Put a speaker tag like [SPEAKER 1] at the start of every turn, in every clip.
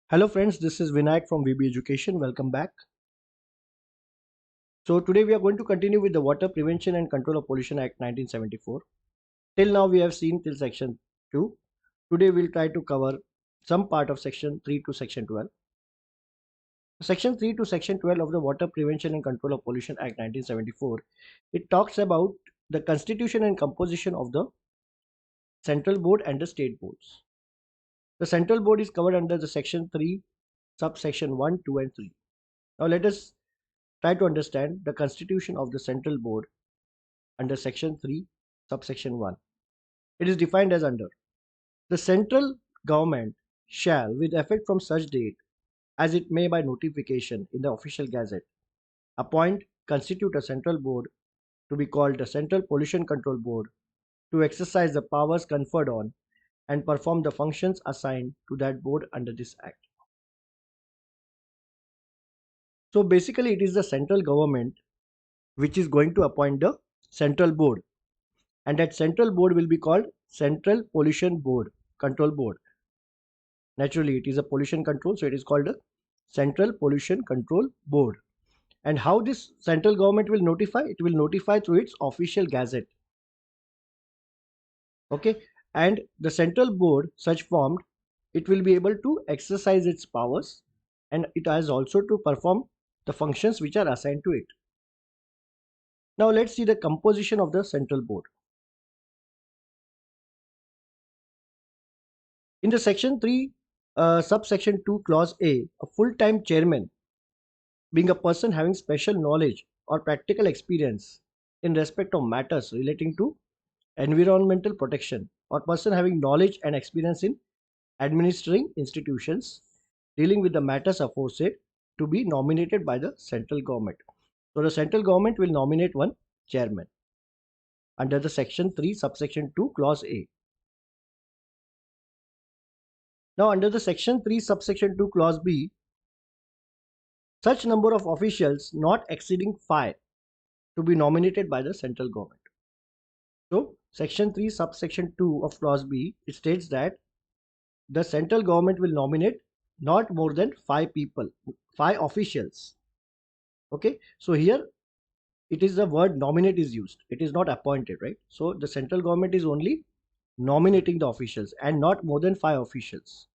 [SPEAKER 1] Hello friends, this is Vinayak from VB Education. Welcome back. So today we are going to continue with the Water Prevention and Control of Pollution Act 1974. Till now we have seen till section 2. Today we'll try to cover some part of section 3 to section 12. Section 3 to section 12 of the Water Prevention and Control of Pollution Act 1974, it talks about the constitution and composition of the central board and the state boards. The central board is covered under the section 3 subsection 1, 2 and 3. Now let us try to understand the constitution of the central board under section 3 subsection 1. It is defined as under: the central government shall, with effect from such date as it may by notification in the official gazette, appoint, constitute a central board to be called the Central Pollution Control Board, to exercise the powers conferred on and perform the functions assigned to that board under this act. So basically it is the central government which is going to appoint the central board, and that central board will be called Central Pollution Board Control Board. Naturally it is a pollution control, so it is called a Central Pollution Control Board. And how this central government will notify? It will notify through its official gazette. Okay, and the central board such formed, it will be able to exercise its powers, and it has also to perform the functions which are assigned to it. Now let's see the composition of the central board. In the section 3 subsection 2 clause A, a full-time chairman being a person having special knowledge or practical experience in respect of matters relating to environmental protection, or person having knowledge and experience in administering institutions dealing with the matters aforesaid, to be nominated by the central government. So the central government will nominate one chairman under the section 3 subsection 2 clause A. Now under the section 3 subsection 2 clause B, such number of officials not exceeding 5 to be nominated by the central government. So section 3 subsection 2 of clause B, it states that the central government will nominate not more than 5 people, 5 officials. Okay, so here it is the word nominate is used, it is not appointed, right? So the central government is only nominating the officials and not more than 5 officials.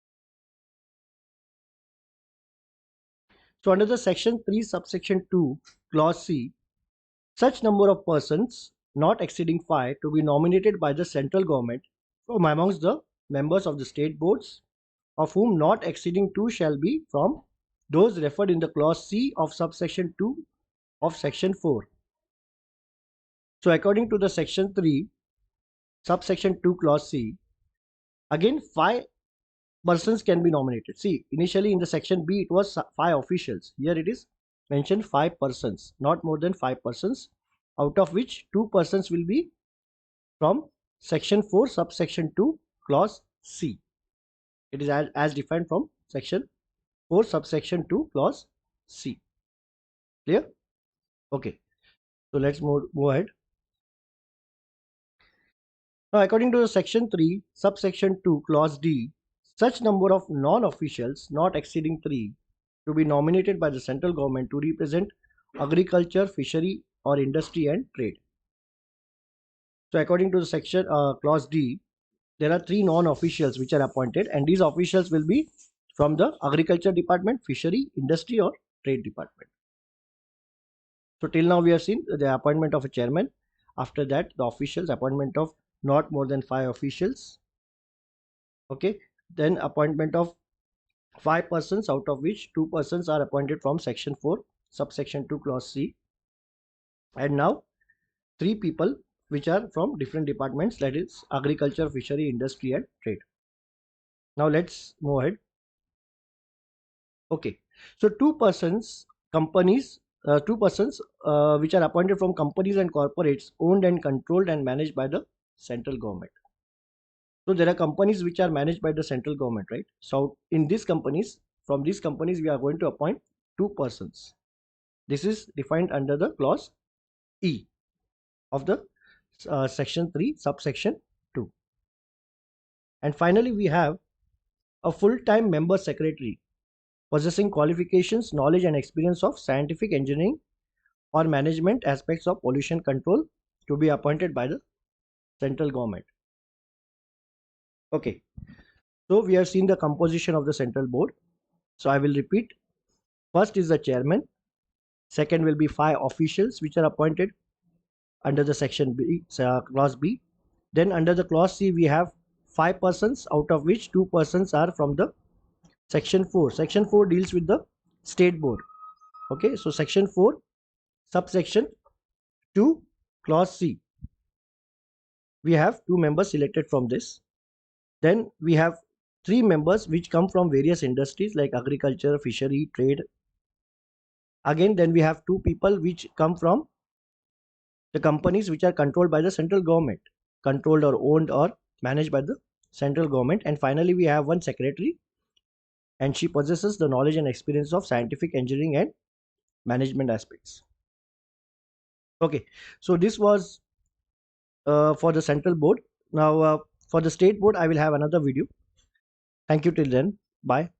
[SPEAKER 1] So under the section 3 subsection 2 clause C, such number of persons not exceeding 5 to be nominated by the central government from amongst the members of the state boards, of whom not exceeding 2 shall be from those referred in the clause C of subsection 2 of section 4. So according to the section 3 subsection 2 clause C, again 5 persons can be nominated. See, initially in the section B it was 5 officials. Here it is mentioned 5 persons, not more than 5 persons, out of which 2 persons will be from section 4 subsection 2 clause C. It is as defined from section 4 subsection 2 clause C. Clear? Okay, so let's move ahead. Now according to the section 3 subsection 2 clause D, such number of non-officials not exceeding 3 to be nominated by the central government to represent agriculture, fishery or industry and trade. So according to the section clause D, there are 3 non-officials which are appointed, and these officials will be from the agriculture department, fishery, industry or trade department. So till now we have seen the appointment of a chairman. After that the officials, appointment of not more than 5 officials. Okay, then appointment of 5 persons, out of which 2 persons are appointed from section 4 subsection 2 clause C, and now 3 people which are from different departments, that is agriculture, fishery, industry and trade. Now let's move ahead. Okay, so 2 persons companies, 2 persons which are appointed from companies and corporates owned and controlled and managed by the central government. So there are companies which are managed by the central government, right? So in these companies, from these companies we are going to appoint 2 persons. This is defined under the clause E of the section 3 subsection 2. And finally we have a full-time member secretary possessing qualifications, knowledge and experience of scientific engineering or management aspects of pollution control to be appointed by the central government. Okay, so we have seen the composition of the central board. So I will repeat. First is the chairman. Second will be 5 officials which are appointed under the section B, clause B. Then under the clause C, we have 5 persons, out of which 2 persons are from the section 4. Section 4 deals with the state board. Okay, so section 4, subsection 2, clause C. We have 2 members selected from this. Then we have 3 members which come from various industries like agriculture, fishery, trade. Again, then we have 2 people which come from the companies which are controlled by the central government, controlled or owned or managed by the central government. And finally, we have 1 secretary, and she possesses the knowledge and experience of scientific engineering and management aspects. Okay, so this was for the central board. Now, for the state board, I will have another video. Thank you till then. Bye.